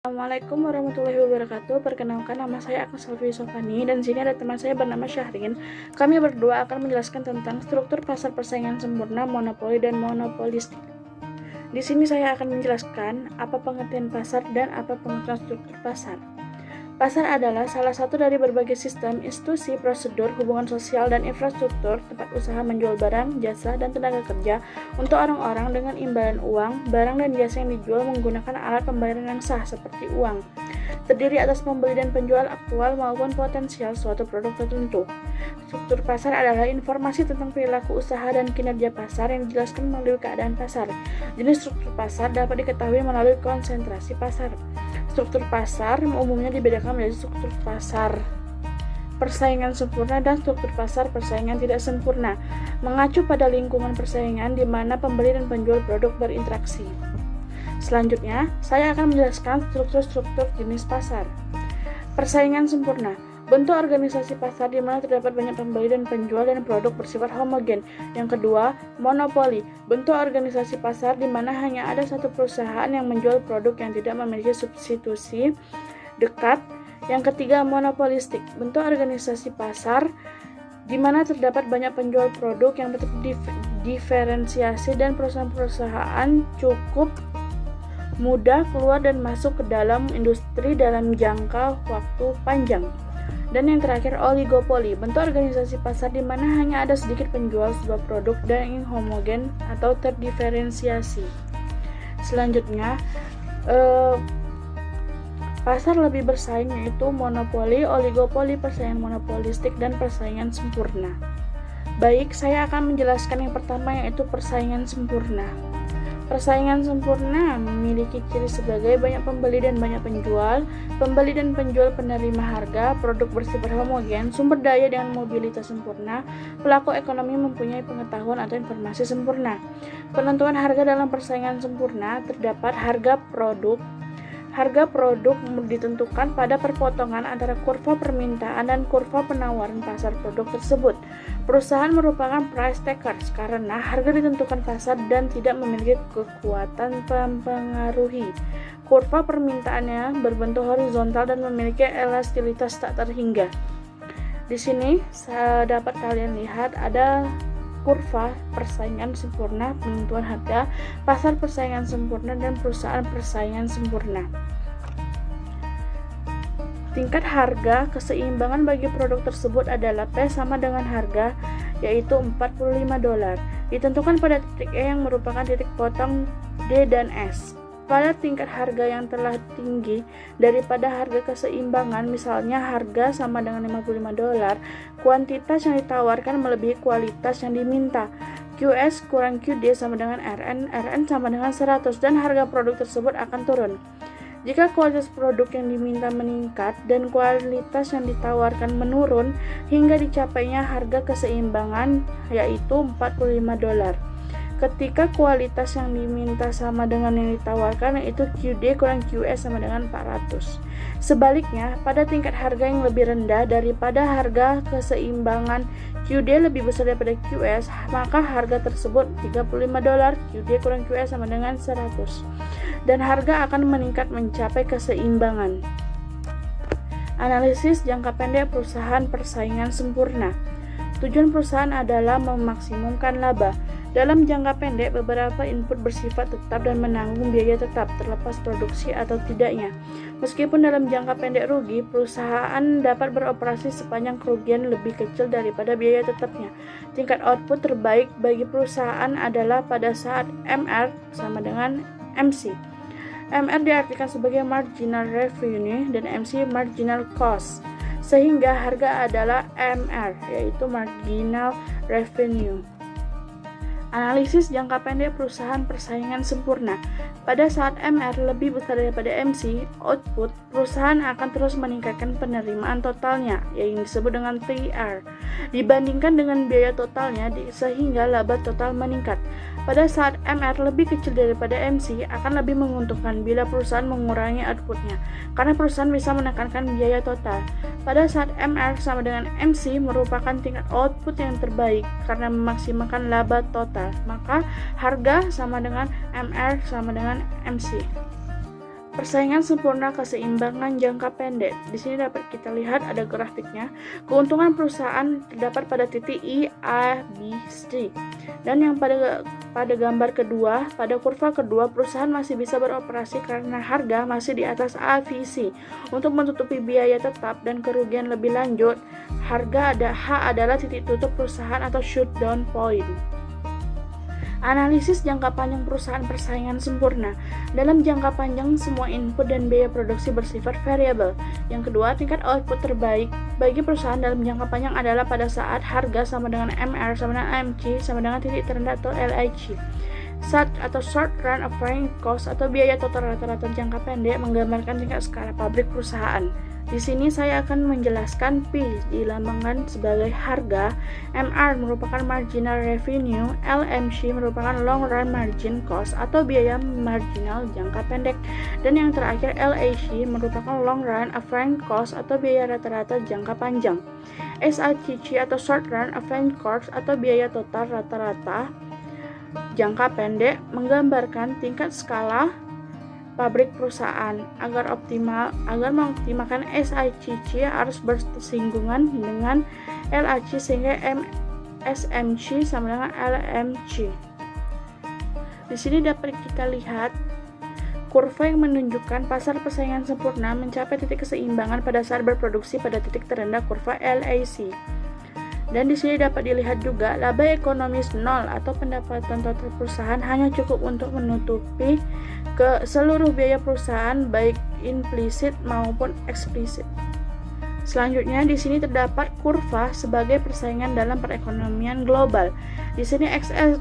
Assalamualaikum warahmatullahi wabarakatuh. Perkenalkan, nama saya Agnes Selvi Sofani dan sini ada teman saya bernama Syahrin. Kami berdua akan menjelaskan tentang struktur pasar persaingan sempurna, monopoli dan monopolistik. Di sini saya akan menjelaskan apa pengertian pasar dan apa pengertian struktur pasar. Pasar adalah salah satu dari berbagai sistem, institusi, prosedur, hubungan sosial, dan infrastruktur tempat usaha menjual barang, jasa, dan tenaga kerja untuk orang-orang dengan imbalan uang, barang dan jasa yang dijual menggunakan alat pembayaran yang sah seperti uang. Terdiri atas pembeli dan penjual aktual maupun potensial suatu produk tertentu. Struktur pasar adalah informasi tentang perilaku usaha dan kinerja pasar yang dijelaskan melalui keadaan pasar. Jenis struktur pasar dapat diketahui melalui konsentrasi pasar. Struktur pasar umumnya dibedakan menjadi struktur pasar persaingan sempurna dan struktur pasar persaingan tidak sempurna, mengacu pada lingkungan persaingan di mana pembeli dan penjual produk berinteraksi. Selanjutnya, saya akan menjelaskan struktur-struktur jenis pasar. Persaingan sempurna, bentuk organisasi pasar di mana terdapat banyak pembeli dan penjual dan produk bersifat homogen. Yang kedua, monopoli, bentuk organisasi pasar di mana hanya ada satu perusahaan yang menjual produk yang tidak memiliki substitusi dekat. Yang ketiga, monopolistik, bentuk organisasi pasar di mana terdapat banyak penjual produk yang diferensiasi dan perusahaan-perusahaan cukup mudah keluar dan masuk ke dalam industri dalam jangka waktu panjang. Dan yang terakhir, oligopoli, bentuk organisasi pasar di mana hanya ada sedikit penjual sebuah produk dan yang homogen atau terdiferensiasi. Selanjutnya, pasar lebih bersaing yaitu monopoli, oligopoli, persaingan monopolistik, dan persaingan sempurna. Baik, saya akan menjelaskan yang pertama yaitu persaingan sempurna. Persaingan sempurna memiliki ciri sebagai banyak pembeli dan banyak penjual, pembeli dan penjual penerima harga, produk bersifat homogen, sumber daya dengan mobilitas sempurna, pelaku ekonomi mempunyai pengetahuan atau informasi sempurna. Penentuan harga dalam persaingan sempurna terdapat harga produk. Harga produk ditentukan pada perpotongan antara kurva permintaan dan kurva penawaran pasar produk tersebut. Perusahaan merupakan price takers karena harga ditentukan pasar dan tidak memiliki kekuatan mempengaruhi. Kurva permintaannya berbentuk horizontal dan memiliki elastisitas tak terhingga. Di sini dapat kalian lihat ada kurva persaingan sempurna, penentuan harga, pasar persaingan sempurna, dan perusahaan persaingan sempurna. Tingkat harga keseimbangan bagi produk tersebut adalah P sama dengan harga, yaitu $45, ditentukan pada titik E yang merupakan titik potong D dan S. Pada tingkat harga yang telah tinggi daripada harga keseimbangan, misalnya harga sama dengan $55, kuantitas yang ditawarkan melebihi kualitas yang diminta. QS kurang QD sama dengan RN, RN sama dengan 100, dan harga produk tersebut akan turun. Jika kualitas produk yang diminta meningkat dan kualitas yang ditawarkan menurun hingga dicapainya harga keseimbangan yaitu $45. Ketika kualitas yang diminta sama dengan yang ditawarkan yaitu QD kurang QS sama dengan 400. Sebaliknya, pada tingkat harga yang lebih rendah daripada harga keseimbangan QD lebih besar daripada QS, maka harga tersebut $35, QD kurang QS sama dengan 100. Dan harga akan meningkat mencapai keseimbangan. Analisis jangka pendek perusahaan persaingan sempurna. Tujuan perusahaan adalah memaksimumkan laba. Dalam jangka pendek, beberapa input bersifat tetap dan menanggung biaya tetap, terlepas produksi atau tidaknya. Meskipun dalam jangka pendek rugi, perusahaan dapat beroperasi sepanjang kerugian lebih kecil daripada biaya tetapnya. Tingkat output terbaik bagi perusahaan adalah pada saat MR sama dengan MC. MR diartikan sebagai marginal revenue dan MC marginal cost. Sehingga harga adalah MR, yaitu marginal revenue. Analisis jangka pendek perusahaan persaingan sempurna. Pada saat MR lebih besar daripada MC, output, perusahaan akan terus meningkatkan penerimaan totalnya, yang disebut dengan TR, dibandingkan dengan biaya totalnya sehingga laba total meningkat. Pada saat MR lebih kecil daripada MC, akan lebih menguntungkan bila perusahaan mengurangi outputnya, karena perusahaan bisa menekankan biaya total. Pada saat MR sama dengan MC merupakan tingkat output yang terbaik karena memaksimalkan laba total, maka harga sama dengan MR sama dengan MC. Persaingan sempurna keseimbangan jangka pendek. Di sini dapat kita lihat ada grafiknya. Keuntungan perusahaan terdapat pada titik I, A, B, C. Dan yang pada gambar kedua, pada kurva kedua, perusahaan masih bisa beroperasi karena harga masih di atas A, V, C. Untuk menutupi biaya tetap dan kerugian lebih lanjut, H adalah titik tutup perusahaan atau shutdown point. Analisis jangka panjang perusahaan persaingan sempurna. Dalam jangka panjang, semua input dan biaya produksi bersifat variabel. Yang kedua, tingkat output terbaik bagi perusahaan dalam jangka panjang adalah pada saat harga sama dengan MR sama dengan MC sama dengan titik terendah atau LIC. Short run operating cost atau biaya total rata-rata jangka pendek menggambarkan tingkat skala pabrik perusahaan. Di sini saya akan menjelaskan P dilambangkan sebagai harga, MR merupakan marginal revenue, LMC merupakan long run margin cost atau biaya marginal jangka pendek, dan yang terakhir LAC merupakan long run operating cost atau biaya rata-rata jangka panjang. SACC atau short run operating cost atau biaya total rata-rata jangka pendek menggambarkan tingkat skala pabrik perusahaan. Agar mengoptimalkan SICC harus bersinggungan dengan LAC sehingga SMC sama dengan LMC. Di sini dapat kita lihat kurva yang menunjukkan pasar persaingan sempurna mencapai titik keseimbangan pada saat berproduksi pada titik terendah kurva LAC. Dan di sini dapat dilihat juga laba ekonomis nol atau pendapatan total perusahaan hanya cukup untuk menutupi ke seluruh biaya perusahaan baik implisit maupun eksplisit. Selanjutnya di sini terdapat kurva sebagai persaingan dalam perekonomian global. Di sini XX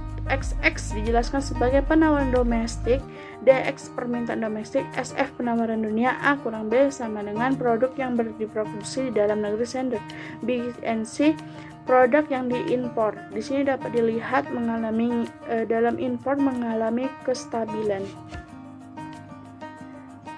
dijelaskan sebagai penawaran domestik, DX permintaan domestik, SF penawaran dunia, A kurang B sama dengan produk yang diproduksi di dalam negeri sender, B and C produk yang diimpor. Di sini dapat dilihat dalam impor mengalami kestabilan.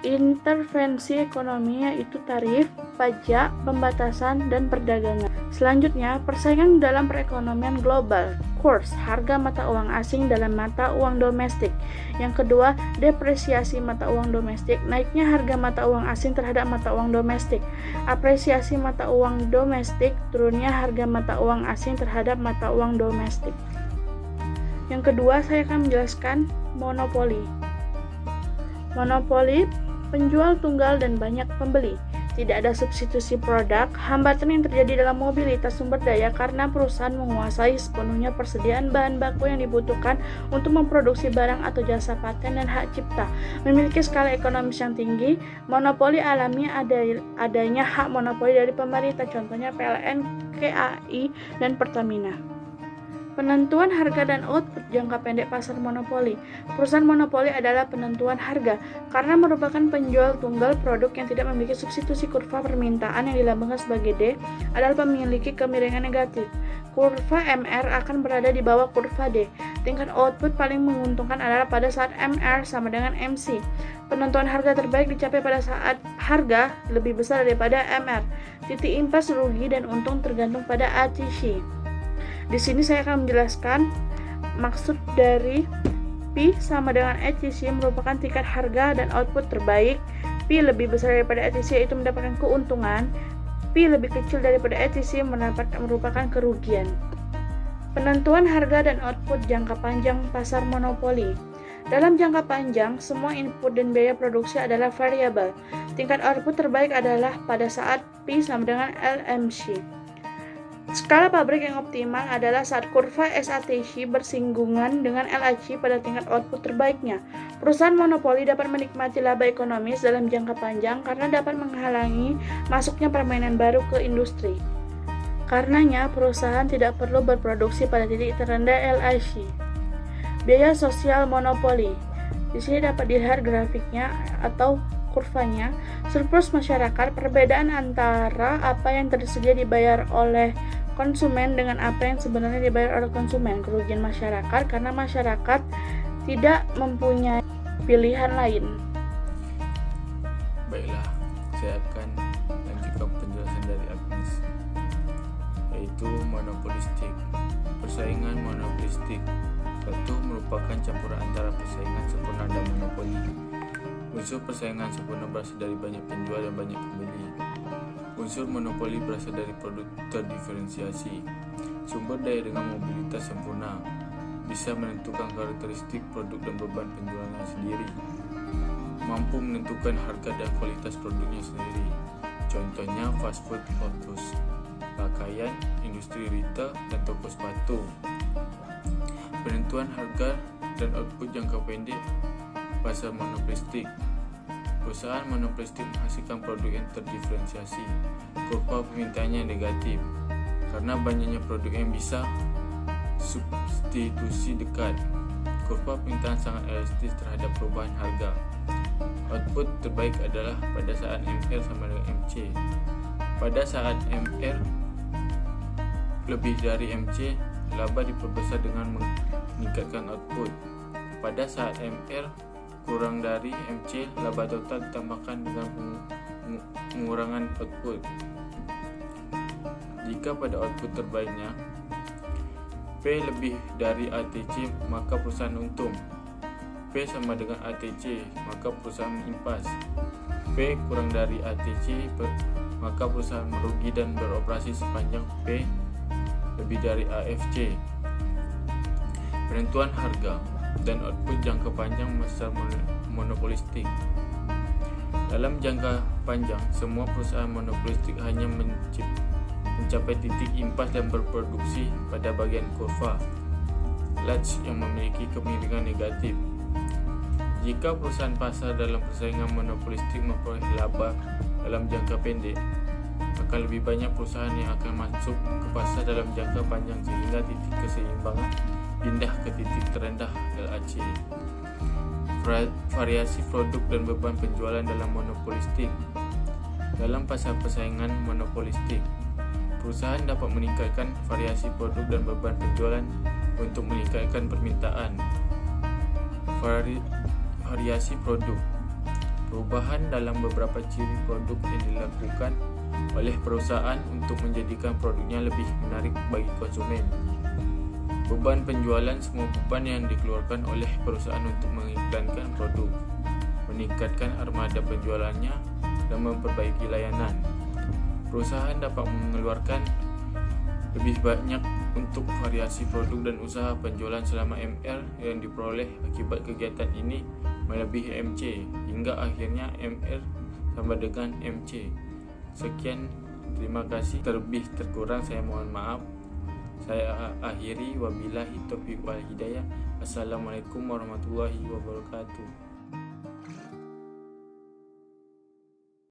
Intervensi ekonomi yaitu tarif, pajak, pembatasan, dan perdagangan. Selanjutnya, persaingan dalam perekonomian global. Kurs, harga mata uang asing dalam mata uang domestik. Yang kedua, depresiasi mata uang domestik, naiknya harga mata uang asing terhadap mata uang domestik. Apresiasi mata uang domestik, turunnya harga mata uang asing terhadap mata uang domestik. Yang kedua, saya akan menjelaskan monopoli. Monopoli, penjual tunggal dan banyak pembeli. Tidak ada substitusi produk, hambatan yang terjadi dalam mobilitas sumber daya karena perusahaan menguasai sepenuhnya persediaan bahan baku yang dibutuhkan untuk memproduksi barang atau jasa, paten dan hak cipta. Memiliki skala ekonomis yang tinggi, monopoli alami adanya hak monopoli dari pemerintah, contohnya PLN, KAI, dan Pertamina. Penentuan harga dan output jangka pendek pasar monopoli. Perusahaan monopoli adalah penentuan harga karena merupakan penjual tunggal produk yang tidak memiliki substitusi. Kurva permintaan yang dilambangkan sebagai D adalah memiliki kemiringan negatif. Kurva MR akan berada di bawah kurva D. Tingkat output paling menguntungkan adalah pada saat MR sama dengan MC. Penentuan harga terbaik dicapai pada saat harga lebih besar daripada MR. Titik impas rugi dan untung tergantung pada ATC. Di sini saya akan menjelaskan maksud dari P sama dengan ATC merupakan tingkat harga dan output terbaik. P lebih besar daripada ATC yaitu mendapatkan keuntungan. P lebih kecil daripada ATC merupakan kerugian. Penentuan harga dan output jangka panjang pasar monopoli. Dalam jangka panjang, semua input dan biaya produksi adalah variabel. Tingkat output terbaik adalah pada saat P sama dengan LMC. Skala pabrik yang optimal adalah saat kurva SATC bersinggungan dengan LAC pada tingkat output terbaiknya. Perusahaan monopoli dapat menikmati laba ekonomis dalam jangka panjang karena dapat menghalangi masuknya permainan baru ke industri. Karenanya, perusahaan tidak perlu berproduksi pada titik terendah LAC. Biaya sosial monopoli. Di sini dapat dilihat grafiknya atau kurvanya. Surplus masyarakat, perbedaan antara apa yang tersedia dibayar oleh konsumen dengan apa yang sebenarnya dibayar oleh konsumen. Kerugian masyarakat karena masyarakat tidak mempunyai pilihan lain. Baiklah, saya akan lanjutkan penjelasan dari Agnes, yaitu monopolistik. Persaingan monopolistik. Satu, merupakan campuran antara persaingan sempurna dan monopoli. Unsur persaingan sempurna berasal dari banyak penjual dan banyak pembeli. Unsur monopoli berasal dari produk terdiferensiasi. Sumber daya dengan mobilitas sempurna bisa menentukan karakteristik produk dan beban penjualannya sendiri. Mampu menentukan harga dan kualitas produknya sendiri. Contohnya fast food outlets, pakaian, industri retail, dan toko sepatu. Penentuan harga dan output jangka pendek pasar monopolistik. Perusahaan monopolistik menghasilkan produk yang terdiferensiasi. Kurva permintaannya negatif karena banyaknya produk yang bisa substitusi dekat. Kurva permintaan sangat elastis terhadap perubahan harga. Output terbaik adalah pada saat MR sama dengan MC. Pada saat MR lebih dari MC, laba diperbesar dengan meningkatkan output. Pada saat MR kurang dari MC, laba total ditambahkan dengan pengurangan output. Jika pada output terbaiknya P lebih dari ATC, maka perusahaan untung. P sama dengan ATC, maka perusahaan impas. P kurang dari ATC, maka perusahaan merugi dan beroperasi sepanjang P lebih dari AFC. Penentuan harga dan output jangka panjang pasar monopolistik. Dalam jangka panjang, semua perusahaan monopolistik hanya mencapai titik impas dan berproduksi pada bagian kurva Latch yang memiliki kemiringan negatif. Jika perusahaan pasar dalam persaingan monopolistik memperoleh laba dalam jangka pendek, maka lebih banyak perusahaan yang akan masuk ke pasar dalam jangka panjang sehingga titik keseimbangan pindah ke titik terendah LAC. Variasi produk dan beban penjualan dalam monopolistik. Dalam pasar persaingan monopolistik, perusahaan dapat meningkatkan variasi produk dan beban penjualan untuk meningkatkan permintaan. Variasi produk. Perubahan dalam beberapa ciri produk yang dilakukan oleh perusahaan untuk menjadikan produknya lebih menarik bagi konsumen. Beban penjualan. Semua beban yang dikeluarkan oleh perusahaan untuk mengiklankan produk, meningkatkan armada penjualannya, dan memperbaiki layanan. Perusahaan dapat mengeluarkan lebih banyak untuk variasi produk dan usaha penjualan selama MR yang diperoleh akibat kegiatan ini melebihi MC, hingga akhirnya MR sama dengan MC. Sekian, terima kasih. Terlebih terkurang saya mohon maaf. Saya akhiri, wabillahi taufiq wal hidayah. Assalamualaikum warahmatullahi wabarakatuh.